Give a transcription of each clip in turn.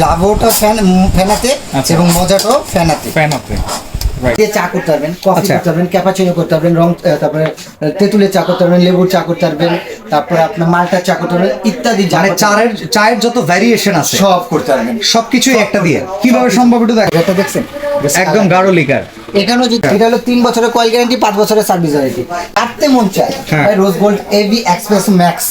লাভোটা ফেনাতে এবং মজাটাও ফেনাতে দিয়ে চা করতে পারবেন, কফি করতে পারবেন, ক্যাপাচিনো করতে পারবেন, রং তারপরে তেঁতুলের চা করতে পারবেন, লেবুর চা করতে পারবেন, তারপরে আপনার মাল্টার চা করতে পারবেন ইত্যাদি। মানে চায়ের যত ভ্যারিয়েশন আছে সব করতে পারবেন, সবকিছুই একটা দিয়ে কিভাবে সম্ভব একটু দেখ। এটা দেখছেন একদম গাঢ় লিকার। এখানেও যদি এটা হলো 3 বছরের কয়েল গ্যারান্টি, 5 বছরের সার্ভিস ওয়ারেন্টি। কাটতে মন চায় rose gold AB express max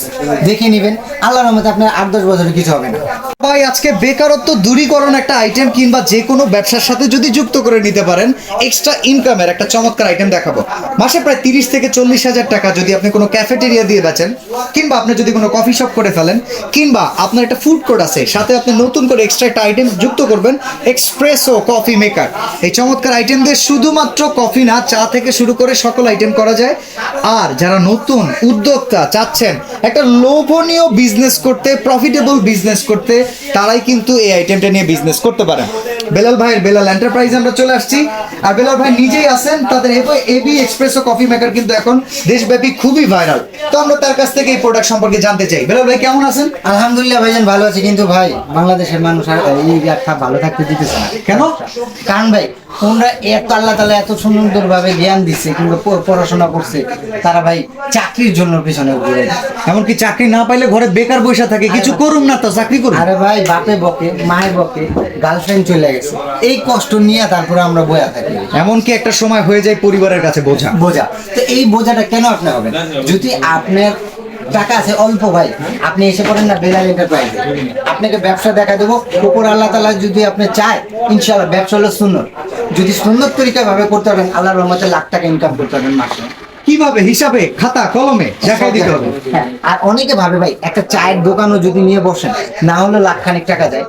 দেখে নেবেন, আল্লাহর রহমতে আপনার 8-10 বছরের কিছু হবে না ভাই। আজকে বেকারত্ব দূরীকরণ একটা আইটেম কিংবা যে কোনো ব্যবসার সাথে যদি যুক্ত করে নিতে পারেন এক্সট্রা ইনকামের একটা চমৎকার আইটেম দেখাবো। মাসে প্রায় 30 থেকে 40 হাজার টাকা যদি আপনি কোনো ক্যাফেটেরিয়া দিয়ে বেচেন, কিংবা আপনি যদি কোনো কফি শপ করে ফেলেন, কিংবা আপনার একটা ফুড কোর্ট আছে সাথে আপনি নতুন করে এক্সট্রা একটা আইটেম যুক্ত করবেন, এক্সপ্রেসো কফি মেকার। এই চমৎকার আইটেম দিয়ে শুধুমাত্র কফি না, চা থেকে শুরু করে সকল আইটেম করা যায়। আর যারা নতুন উদ্যোক্তা চাচ্ছেন একটা লোভনীয় বিজনেস করতে, প্রফিটেবল বিজনেস করতে, তারাই কিন্তু এই আইটেমটা নিয়ে বিজনেস করতে পারেন। বেলাল ভাইয়ের বেলাল এন্টারপ্রাইজ আমরা চলে আসছি, আর বেলাল ভাই নিজেই আছেন। তাদের এবি এক্সপ্রেসো কফি মেকার কিন্তু এখন দেশব্যাপী খুবই ভাইরাল। তো আমরা তার কাছ থেকে এই প্রোডাক্ট সম্পর্কে জানতে চাই। বেলাল ভাই কেমন আছেন? আলহামদুলিল্লাহ ভাইজান ভালো আছে, কিন্তু ভাই বাংলাদেশের মানুষ আর এই একটা ভালো থাকতে দিতেছে না। কেন? কারণ ভাই ওনারা এত আল্লাহ তাআলা এত সুন্দরভাবে জ্ঞান দিচ্ছে কিন্তু পড়াশোনা করছে, তারা ভাই চাকরির জন্য পিছনে ঘুরে। এমনকি চাকরি না পাইলে ঘরে বেকার বসে থাকে, কিছু করুন না তো চাকরি করুন। আরে ভাই বাপে বকে, মায়ে বকে, গার্লফ্রেন্ড চলে গেছে, এই কষ্ট নিয়ে তারপরে আমরা বয়া থাকি। এমনকি একটা সময় হয়ে যায় পরিবারের কাছে বোঝা। তো এই বোঝাটা কেন আপনি হবেন? যদি আপনার টাকা আছে অল্প ভাই, আপনি এসে পড়েন না বেলাল এন্টারপ্রাইজে, আপনাকে ব্যবসা দেখা দেবো। উপর আল্লাহ তাআলা যদি আপনি চায়, ইনশাআল্লাহ ব্যবসা হলো সুন্নত। যদি সুন্নত তরিকা ভাবে করতে পারেন, আল্লাহর রহমতে লাখ টাকা ইনকাম করতে পারবেন মাসে। কিভাবে? হিসাবে খাতা কলমে দেখাই দিতে হবে। হ্যাঁ, আর অনেকে ভাবে ভাই একটা চায়ের দোকানও যদি নিয়ে বসেন, না হলে লাখখানেক টাকা যায়।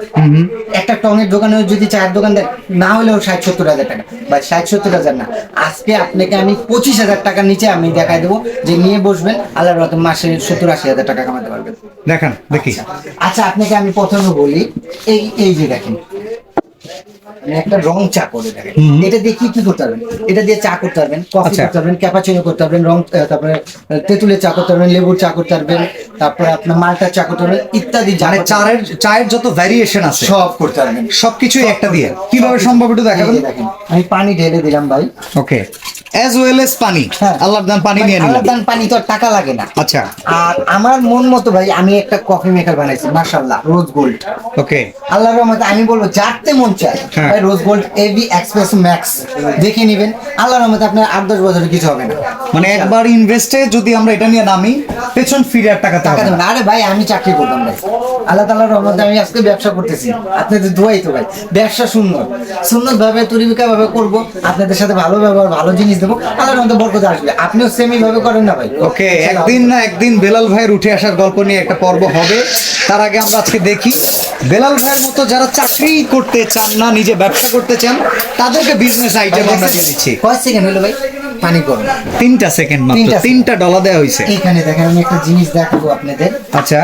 একটা টঙের দোকানেও যদি চায়ের দোকান দেয়, না হলেও 60-70 হাজার টাকা। ভাই 60-70 হাজার না, আজকে আপনাকে আমি 25,000 টাকার নিচে আমি দেখাই দেবো যে নিয়ে বসবেন, আল্লাহর রহমতে মাসে 70-80 হাজার টাকা কামাতে পারবেন। দেখান দেখি। আচ্ছা আপনাকে আমি প্রথমে বলি, এই যে দেখেন একটা রং চা করে দেখেন, এটা দিয়ে কি করতে পারবেন? এটা দিয়ে চা করতে পারবেন, কফি করতে পারবেন, ক্যাপাচিনো করতে পারবেন, রং তারপরে তেঁতুলের চা করতে পারবেন, লেবুর চা করতে পারবেন, তারপরে আপনার মাল্টার চা করতে পারবেন ইত্যাদি। মানে চায়ের যত ভ্যারিয়েশন আছে সব করতে পারবেন, সবকিছুই একটা দিয়ে কিভাবে সম্ভব একটু দেখাবেন। দেখেন আমি পানি ঢেলে দিলাম ভাই। ওকে, অ্যাজ ওয়েল এজ পানি। আল্লাহর দান পানি নিয়ে নিলাম। আল্লাহর দান পানি তো আর টাকা লাগে না। আচ্ছা, আর আমার মন মতো ভাই আমি একটা কফি মেকার বানাইছি, মাশাআল্লাহ, রোজ গোল্ড। ওকে, আল্লাহর রহমতে আমি বলবো যাতে মন চায় ভাই rose gold AB express max দেখে নেবেন, আল্লাহর রহমতে আপনার 8-10 বছরের কিছু হবে না। মানে একবার ইনভেস্টে যদি আমরা এটা নিয়ে নামি, পেছন ফিরে আর টাকা দেবেন। আরে ভাই আমি চাকরি করতাম ভাই, আল্লাহ তাআলার রহমতে আমি আজকে ব্যবসা করতেছি। আপনাদের দোয়াই তো ভাই, ব্যবসা সুন্নত ভাবে তরিকা ভাবে করবো, আপনাদের সাথে ভালো ব্যবহার, ভালো জিনিস দেবো, আল্লাহর রহমতে বরকত আসবে। আপনিও সেমই ভাবে করেন না ভাই। ওকে, একদিন না একদিন বেলাল ভাইয়ের উঠে আসার গল্প নিয়ে একটা পর্ব হবে। তার আগে আমরা আজকে দেখি বেলাল ভাইয়ের মতো যারা চাকরি করতে চান না, নিজে ব্যবসা করতে চান, তাদেরকে বিজনেস আইটেম আমরা দিয়ে দিচ্ছি। কয় সেকেন্ড হলো ভাই? পানি গরম 3টা সেকেন্ড মাত্র, 3টা ডলা দেওয়া হয়েছে। এখানে দেখেন আমি একটা জিনিস দেখাবো আপনাদের। আচ্ছা,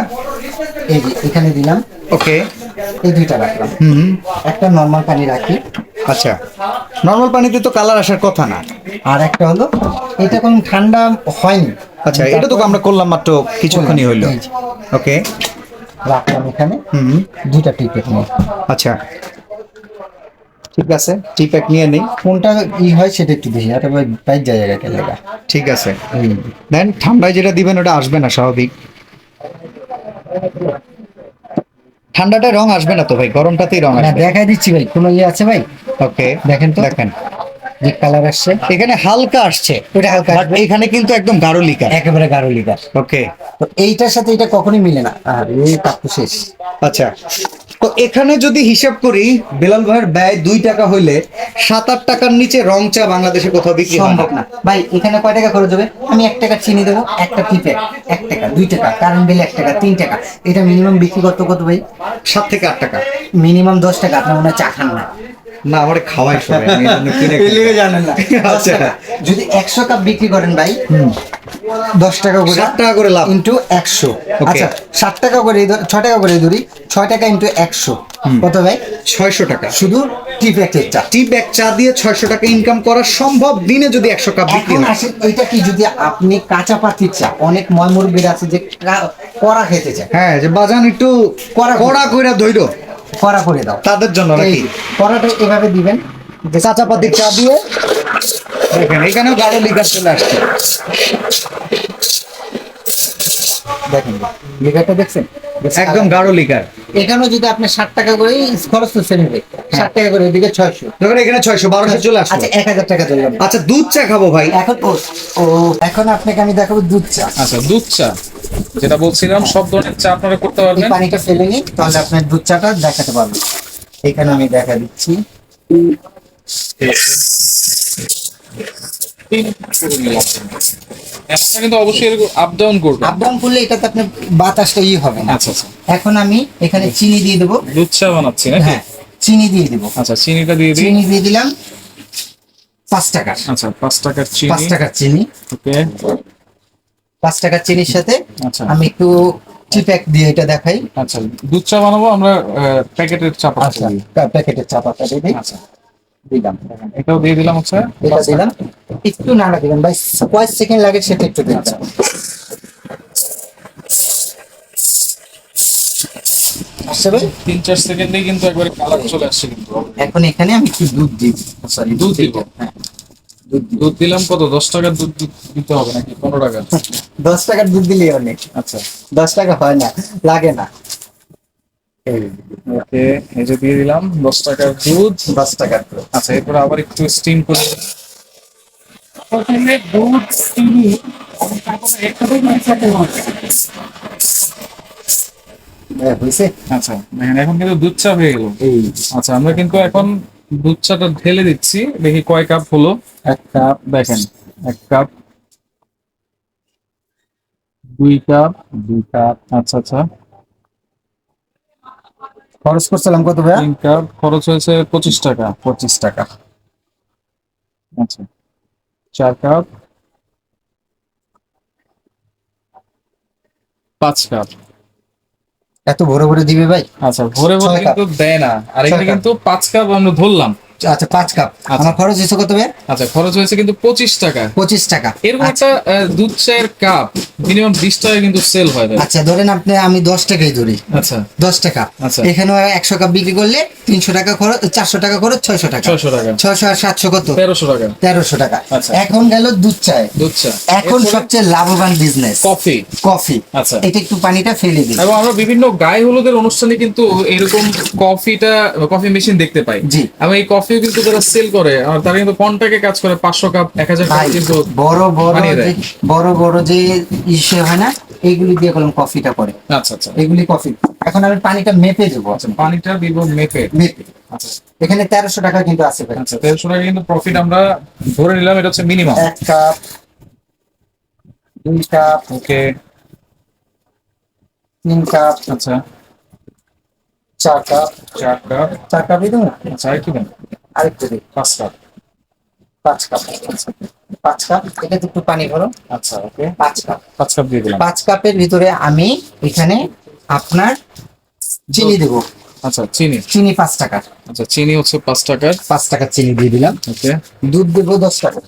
এই যে এখানে দিলাম, ওকে, এই দুইটা রাখলাম, একটা নরমাল পানি রাখি। আচ্ছা, নরমাল পানিতে তো কালার আসার কথা না। আর একটা হলো এটা কোন ঠান্ডা হয়নি। আচ্ছা, এটা তো আমরা করলাম মাত্র কিছুক্ষণই হইলো। ওকে, রাখলাম এখানে, দুইটা টিপেট নিয়ে। আচ্ছা, ঠিক আছে, টিপ্যাক নিয়ে নেই। কোনটা হয় সেটা একটু বেশি, আর ভাই বাইর জায়গা কে লাগা। ঠিক আছে, দেন ঠান্ডায় যেটা দিবেন ওটা আসবে না স্বাভাবিক। ঠান্ডাটায় রং আসবে না তো ভাই, গরমটাতেই রং আসবে। দেখাই দিচ্ছি ভাই, কোনো আছে ভাই? ওকে, দেখেন তো, দেখেন যে কালার আসছে, এখানে হালকা আসছে, ওটা হালকা, বাট এখানে কিন্তু একদম গাঢ় লিকার, একেবারে গাঢ় লিকার। ওকে, তো এইটার সাথে এটা কখনোই মিলে না। আর এই কাপড় শেষ। আচ্ছা, তো এখানে যদি হিসাব করি বেলাল ভাইয়ের ব্যয় 2 টাকা হইলে 7-8 টাকার নিচে রং চা বাংলাদেশে কোথাও বিক্রি সম্ভব না ভাই। এখানে কয় টাকা খরচ হবে? আমি 1 টাকা চিনি দেবো, একটা টিপে 1 টাকা, 2 টাকা কারেন্ট বিল 1 টাকা, 3 টাকা। এটা মিনিমাম বিক্রি করতে কত ভাই? 7 থেকে 8 টাকা, মিনিমাম 10 টাকা। আপনার মনে হয় চা খান না? না, আমারে খাওয়াই সবাই, আমি এজন্য কিনে এলিগে জানেন না। আচ্ছা, যদি 100 কাপ বিক্রি করেন ভাই, 10 টাকা করে, 7 টাকা করে লাভ ইনটু 100। আচ্ছা 7 টাকা করে, 6 টাকা করে ধরি, 6 টাকা ইনটু 100 কত ভাই? 600 টাকা। শুধু টি প্যাকেট চা, টি ব্যাগ চা দিয়ে 600 টাকা ইনকাম করা সম্ভব দিনে যদি 100 কাপ বিক্রি এখন হয়। আসেন এটা কি, যদি আপনি কাঁচা পাতির চা, অনেক ময়মুরব্বীর আছে যে কড়া খেতে চায়, হ্যাঁ, যে বাজান একটু কড়া কড়া কইরা ধইরো, কড়া করে দাও। তাদের জন্য এই নাকি? কড়াটা এভাবে দিবেন, যে চাচাপাতির চা দিয়ে দেখেন এখানেও গাঢ় লিকার চলে আসছে। দেখেন লিকারটা দেখছেন, একদম গাঢ় লিকার। এখানেও যদি আপনি 60 টাকা করে খরচ করছেন, 60 টাকা করে, ওইদিকে 600। যখন এখানে 600 1200 চলে আসছে। আচ্ছা 1000 টাকা ধরলাম। আচ্ছা দুধ চা খাবো ভাই। এখন ও এখন আপনাকে আমি দেখাবো দুধ চা। আচ্ছা দুধ চা, যেটা বলছিলাম সব ধরনের চা আপনারা করতে এই পারবেন। পানিটা ফেলে নিই, তাহলে আপনার দুধ চাটা দেখাতে পারবো। এখানে আমি দেখা দিচ্ছি। এমনটা কিন্তু অবশ্যই আপ ডাউন করবেন। আপ ডাউন করলে এটাতে আপনার বাতাসটা হবে না। আচ্ছা আচ্ছা, এখন আমি এখানে চিনি দিয়ে দেবো। দুধ চা বানাচ্ছি নাকি? হ্যাঁ, চিনি দিয়ে দেবো। আচ্ছা চিনিটা দিয়ে দিই। চিনি দিয়ে দিলাম 5 টাকা। আচ্ছা 5 টাকার 5 চিনি। টাকার চিনি। ওকে 5 টাকার চিনির সাথে আচ্ছা আমি একটু টি প্যাক দিয়ে এটা দেখাই। আচ্ছা, দুধ চা বানাবো আমরা প্যাকেটের চা পাতা আচ্ছা, দিই। প্যাকেটের চা পাতা দিয়ে দিই। আচ্ছা দিলাম, এটাও দিয়ে দিলাম হচ্ছে। এটা দিলাম। একটু নাড়া দিলাম ভাই, কয় সেকেন্ড লাগে সেটা একটু দিলাম। আচ্ছা ভাই, 3-4 সেকেন্ডেই কিন্তু একবারে কালার চলে আসছে কিন্তু। এখন এখানে আমি একটু দুধ দিই। সরি দুধ দিব। হ্যাঁ, দুধ দিলাম কত? 10 টাকার দুধ দিতে হবে নাকি 15 টাকার? 10 টাকার দুধ দিলেই অনেক। আচ্ছা 10 টাকা হয় না, লাগে না। ওকে, এই যে দিয়ে দিলাম 10 টাকার দুধ। 10 টাকার দুধ। আচ্ছা এরপর আবার একটু স্টিম করে প্রথমে দুধ চিনি তারপরে একসাথে হয়েছে। আচ্ছা দেখেন এখন কিন্তু দুধ চা হয়ে গেল। আচ্ছা আমরা কিন্তু এখন দুধ চাটা ঢেলে দিচ্ছি, দেখি কয় কাপ হলো। 1 কাপ, দেখেন 1 কাপ, 2 কাপ, 2 কাপ, আচ্ছা আচ্ছা খরচ করছিলাম কত ভাইয়া? 3 কাপ, খরচ হয়েছে 25 টাকা। 25 টাকা। আচ্ছা 4 কাপ, 5 কাপ। এত ভরে ভরে দিবে ভাই? আচ্ছা ভরে ভরে 6 কাপ। কিন্তু দেয় না, আর 6 এখানে কাপ। কিন্তু 5 কাপ আমরা ধরলাম। আচ্ছা 5 কাপ। আচ্ছা। আমার খরচ হয়েছে কত ভাইয়া? আচ্ছা খরচ হয়েছে কিন্তু 25 টাকা। 25 টাকা। এরকম আচ্ছা, একটা দুধ চায়ের কাপ মিনিমাম 20 টাকা কিন্তু সেল হয় ভাই। আচ্ছা ধরেন আপনি, আমি 10 টাকাই ধরি। আচ্ছা 10 টাকা। আচ্ছা। এখানে 100 কাপ বিক্রি করলে 300 টাকা খরচ, 400 টাকা খরচ, 600 টাকা। 600 টাকা, 600 আর 700 কত? 1300 টাকা 1300 টাকা। আচ্ছা। এখন গেল দুধ চায়। দুধ চা। এখন এরপরে সবচেয়ে লাভবান বিজনেস কফি। কফি। আচ্ছা। এটা একটু পানিটা ফেলে দিই। এবং আমরা বিভিন্ন গায়ে হলুদের অনুষ্ঠানে কিন্তু এরকম কফি মেশিন দেখতে পাই। জি। এবং এই কফিও কিন্তু যারা সেল করে আর তারা কিন্তু কন্টাকে কাজ করে 500 কাপ 1000 কাপ ভাই, কিন্তু বড় বড় বানিয়ে দেয়। বড় বড় যে ইসে হয় না, এইগুলি দিয়ে কলম কফিটা করে। আচ্ছা আচ্ছা এগুলি কফি। এখন আমি পানিটা মেপে দেবো। আচ্ছা পানিটা দিব মেপে। মেপে। আচ্ছা এখানে 1300 টাকা কিন্তু আছে ভাই। আচ্ছা 1300 টাকা কিন্তু প্রফিট আমরা ধরে নিলাম, এটা হচ্ছে মিনিমাম। 1 কাপ, 2 কাপ, ওকে 3 কাপ, আচ্ছা 4 কাপ। 4 কাপ, 4 কাপই দেবো। আচ্ছা আর কি দেন? আরেকটু দিই, 5 কাপ, 5 কাপ। 5 কাপ। এটাতে একটু পানি ভরো। আচ্ছা ওকে 5 কাপ। 5 কাপ দিয়ে দিলাম। 5 কাপের ভিতরে আমি এখানে আপনার চিনি দেবো। আচ্ছা চিনি। চিনি 5 টাকা। আচ্ছা চিনি হচ্ছে 5 টাকার। 5 টাকার চিনি দিয়ে দিলাম। ওকে দুধ দেবো 10 টাকা।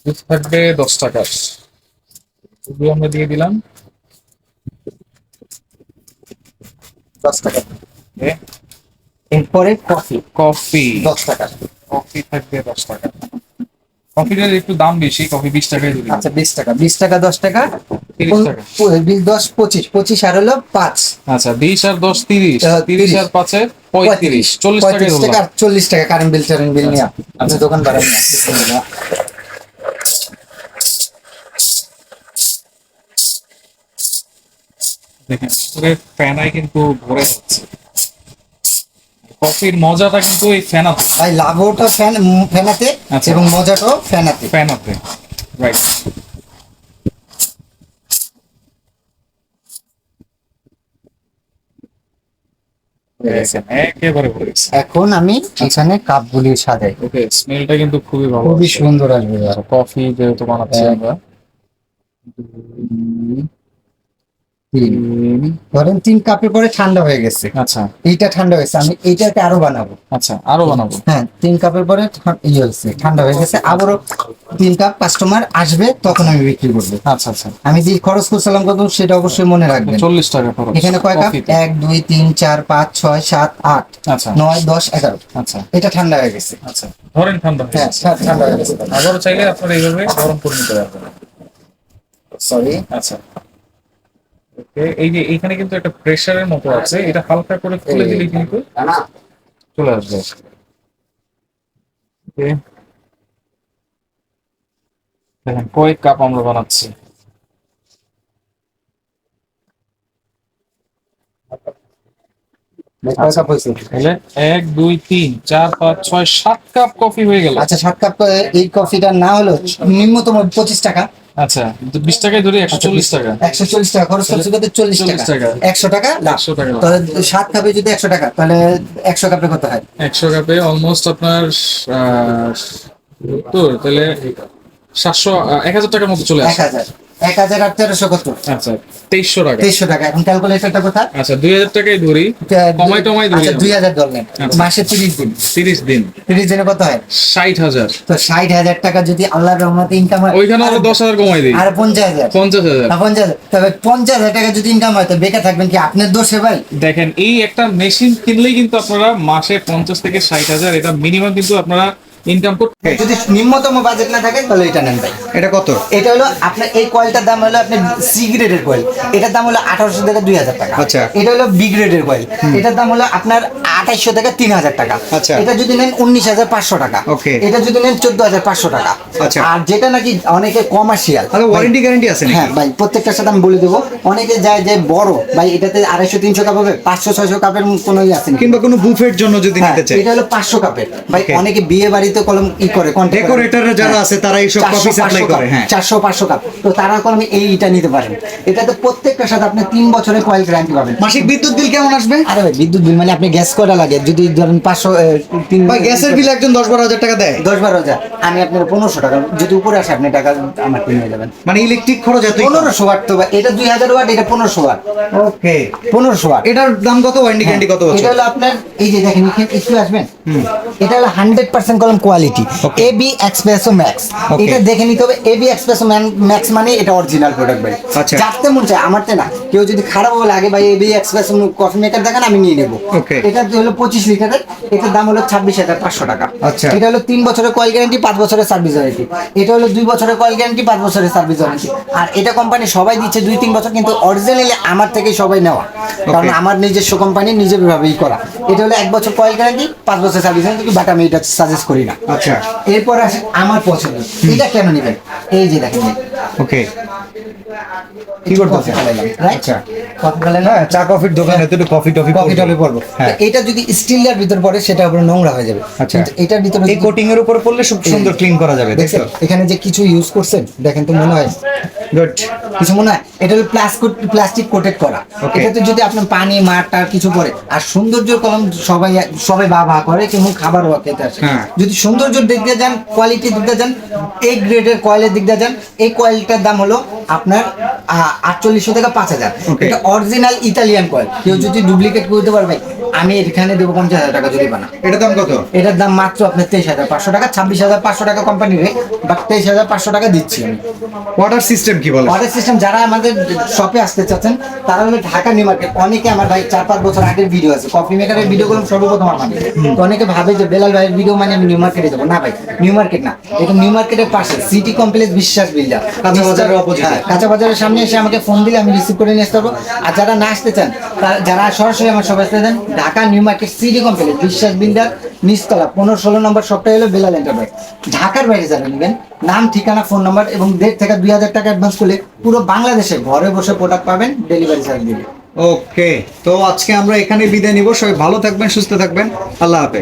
দুধ থাকবে 10 টাকার, দুধ আমরা দিয়ে দিলাম। 10 টাকা। ওকে এরপরে কফি কফি। 10 টাকা। কফি থাকবে 10 টাকা। কফিটার একটু দাম বেশি, কফি 20 টাকায় দিলাম। আচ্ছা 20 টাকা। 20 টাকা 10 টাকা, 30 টাকা। 10 25, 25 আর হলো 5। আচ্ছা 20 আর 10 30, 30 আর 5 এ 35, 40 টাকায় 35 টাকা ধরলাম। আর 40 টাকা কারেন্ট বিল নিয়ে আচ্ছা। দোকান বাড়াই না। দেখেন পুরো ফ্যানায় কিন্তু ভরে যাচ্ছে। কফির মজাটা কিন্তু এই ফ্যানাতে। ভাই লাভটা ফ্যানাতে আচ্ছা। এবং মজাটাও ফ্যানাতে। ফ্যানাতে রাইট। একেবারে ভরে গেছে। এখন আমি এখানে কাপগুলি সাজাই। ওকে স্মেলটা কিন্তু খুবই ভালো খুবই আসছে। সুন্দর আসবে। কফি যেহেতু বানাচ্ছি এক, আমরা। 2, তিন। ধরেন 3 কাপের পরে ঠান্ডা হয়ে গেছে, আচ্ছা এইটা ঠান্ডা হয়েছে, আমি এইটাকে আরো বানাবো। আচ্ছা, আরো বানাবো। হ্যাঁ 3 কাপের পরে ইয়ে হয়েছে, ঠান্ডা হয়ে গেছে, আবারও 3 কাপ কাস্টমার আসবে তখন আমি বিক্রি করবো। আচ্ছা আচ্ছা, আমি যে খরচ করছিলাম কত সেটা অবশ্যই মনে রাখবেন। 40 টাকা খরচ এখানে কয় কাপ? কফিতে। 1 2 3 4 5 6 7 8 আচ্ছা 9 10 11। আচ্ছা এটা ঠান্ডা হয়ে গেছে। আচ্ছা, ধরেন ঠান্ডা হয়ে হ্যাঁ গেছে। ঠান্ডা হয়ে গেছে। আবারও চাইলে আপনারা এইভাবে গরম করে নিতে পারবেন। সরি, আচ্ছা ওকে, এই যে এইখানে কিন্তু একটা প্রেসারের মতো আছে, এটা হালকা করে খুলে দিলে কিন্তু চলে আসবে। ওকে, দেখেন কয়েক কাপ আমরা বানাচ্ছি। কয় কাপ হয়েছে? তাহলে 1 2 3 4 5 6 7 কাপ কফি হয়ে গেল। আচ্ছা 7 কাপ এই কফিটা না হলো নিম্নতম 25 টাকা। আচ্ছা 20 টাকায় ধরি 140 টাকা। 140 টাকা খরচ করছে, কত? 40 40 টাকা। টাকা। 100 টাকা লাভ। 100 টাকা লাভ। তাহলে 7 কাপে যদি 100 টাকা, তাহলে 100 কাপে কত হয়? 100 কাপে অলমোস্ট আপনার তো তাহলে 700 1000 টাকার মতো চলে আসে। 1000 1000 আর 1300 কত? আচ্ছা 2300 টাকা। 2300 টাকা। এখন ক্যালকুলেটরটা কোথায়? আচ্ছা 2000 টাকাই ধরি, কমাই টমাই ধরি। আচ্ছা 2000 ধরলেন, আচ্ছা। মাসে 30 দিন, 30 দিন 30 দিনে কত হয়? 60,000। তো 60,000 টাকা যদি আল্লাহর রহমতে ইনকাম হয়, ওইখানে আরো 10,000 কমাই দিই, আর 50,000, 50,000। 50,000, তবে 50,000 টাকা যদি ইনকাম হয় তো বেকার থাকবেন কি? আপনার দোষে ভাই। দেখেন এই একটা মেশিন কিনলেই কিন্তু আপনারা মাসে 50 থেকে 60,000 এটা মিনিমাম কিন্তু আপনারা ইনকাম করতে। যদি নিম্নতম বাজেট না থাকে তাহলে এটা নেন ভাই। এটা কত? এটা হলো আপনার এই কয়েলটার দাম হলো আপনার সি গ্রেডের কয়েল, এটার দাম হলো 1800 থেকে 2000 টাকা। আচ্ছা। এটা হলো বি গ্রেডের কয়েল, এটার দাম হলো আপনার 2800 থেকে 3000 টাকা। আচ্ছা। এটা যদি নেন 19,500 টাকা। Okay. এটা যদি নেন 14,500 টাকা। আচ্ছা। আর যেটা নাকি অনেকে কমার্শিয়াল, তাহলে ওয়ারেন্টি গ্যারান্টি আছে নাকি? হ্যাঁ ভাই, প্রত্যেকটার সাথে আমি বলে দেবো। অনেকে যায় যে বড় ভাই, এটাতে 250-300 কাপ হবে, 500-600 কাপের কোনো আছে না। কিংবা কোনো বুফের জন্য যদি হ্যাঁ, নিতে চাই। এটা হলো 500 কাপের ভাই। Okay. অনেকে বিয়ে বাড়িতে কলম করে, ডেকোরেটর যারা আছে তারা এইসব কফি সাপ্লাই করে। হ্যাঁ 400-500 কাপ, তো তারা কলম এইটা নিতে পারেন। এটাতে প্রত্যেকটার সাথে আপনি 3 বছরের কয়েল গ্যারান্টি পাবেন। মাসিক বিদ্যুৎ বিল কেমন আসবে? আরে ভাই বিদ্যুৎ বিল মানে আপনি গ্যাস কয়টা লাগে? যদি ধরেন 500 ভাই গ্যাসের বিল একজন 10-12 হাজার টাকা দেয়, 10-12 হাজার, আমি আপনার 1500 টাকা যদি উপরে আসে আপনি টাকা আমার কিনে যাবেন। মানে ইলেকট্রিক খরচ এতই? 1500 ওয়াট তো ভাই, এটা 2000 ওয়াট, এটা 1500 ওয়াট। ওকে, 1500 ওয়াট। এটার দাম কত? ওয়ারেন্টি গ্যারান্টি কত এটা বছর? হলো আপনার এই যে দেখেন এখানে একটু আসবেন, এটা হলো 100% কলম quality Okay. AB espresso max. Okay. এটা দেখে নিতে হবে, এবি এক্সপ্রেসো ম্যাক্স মানে এটা অরিজিনাল প্রোডাক্ট ভাই। আচ্ছা। যাতে মন চায় আমারতে না, কেউ যদি খারাপ বলে আগে ভাই এবি এক্সপ্রেসো কফি মেকার দেখান আমি নিয়ে নেবো। Okay. এটা হলো 25 লিটারের, এটার দাম হলো 26,500 টাকা। আচ্ছা। এটা হলো 3 বছরের কয়েল গ্যারান্টি, 5 বছরের সার্ভিস ওয়ারেন্টি। এটা হলো 2 বছরের কয়েল গ্যারান্টি, 5 বছরের সার্ভিস ওয়ারেন্টি। আর এটা কোম্পানি সবাই দিচ্ছে 2-3 বছর, কিন্তু অরিজিনালি আমার থেকে সবাই নেওয়া, কারণ আমার নিজস্ব কোম্পানি নিজের ভাবেই করা। এটা হলো 1 বছর কয়েল গ্যারান্টি, 5 বছর সার্ভিস ওয়ারেন্টি, বাট আমি এটা সাজেস্ট করি না। আচ্ছা। এরপর আসে আমার পছন্দ, এটা কেন নেবেন? এই যে দেখেন ওকে, কি করতেছে? আচ্ছা কফি খেলেন, হ্যাঁ চা কফির দোকানে তো একটু কফি টফি কফি টফি পড়বো। হ্যাঁ। এটা যদি স্টিলের ভিতর পড়ে সেটা উপরে নোংরা হয়ে যাবে। আচ্ছা। কিন্তু এটার ভিতরে এই কোটিং এর উপর পড়লে খুব সুন্দর ক্লিন করা যাবে, দেখছেন দেখছো? এখানে যে কিছু ইউজ করছেন দেখেন তো মনে হয় গুড। কিছু মনে হয় এটা হলো প্লাস্টিক কোটেড করা। Okay. এটাতে যদি আপনার পানি মাটার কিছু পড়ে, আর সৌন্দর্যের কলম সবাই বাবা করে, কিন্তু খাবার খেতে আসে। হ্যাঁ। যদি সৌন্দর্যের দিক দিয়ে যান, কোয়ালিটির দিক দিয়ে যান, এই গ্রেডের কয়েলের দিক দিয়ে যান, এই কয়েলটার দাম হলো আপনার 4800 থেকে 5000। Okay. এটা অরিজিনাল ইতালিয়ান কয়েল, কেউ যদি ডুপ্লিকেট করতে পারবে আমি এখানে দেবো 50,000 টাকা জরিমানা। এটার দাম কত? এটার দাম মাত্র আপনার 23,500 টাকা, 26,500 টাকা কোম্পানি রেট, বাট 23,500 টাকা দিচ্ছি আমি। ওয়াটার সিস্টেম কি বলে? অর্ডার সিস্টেম যারা আমাদের শপে আসতে চাচ্ছেন তারা হলো ঢাকা নিউ মার্কেট। অনেকে আমার ভাই 4-5 বছর আগের ভিডিও আছে, কফি মেকারের ভিডিও গুলো সর্বপ্রথম আমাদের। তো অনেকে ভাবে যে বেলাল ভাইয়ের ভিডিও মানে আমি নিউ মার্কেটে যাবো। না ভাই, নিউ মার্কেট না, এটা নিউ মার্কেটের পাশে সিটি কমপ্লেক্স বিশ্বাস বিল্ডার, কাঁচা বাজারের opposite। হ্যাঁ, কাঁচা বাজারের সামনে এসে আমাকে ফোন দিলে আমি রিসিভ করে নিয়ে আসতে পারবো। আর যারা না আসতে চান, যারা সরাসরি আমার শপে আসতে চান, Dhaka new market city complex বিশ্বাস বিল্ডার নিচতলা 15-16 নম্বর শপটা হলো বেলাল এন্টারপ্রাইজ। ঢাকার বাইরে যারা নেবেন, নাম ঠিকানা ফোন নাম্বার এবং 1.5 থেকে 2,000 টাকা অ্যাডভান্স করলে পুরো বাংলাদেশে ঘরে বসে প্রোডাক্ট পাবেন, ডেলিভারি চার্জ দিবে। ওকে, তো আজকে আমরা এখানে বিদায় নিব। সবাই ভালো থাকবেন, সুস্থ থাকবেন, আল্লাহ হাফেজ।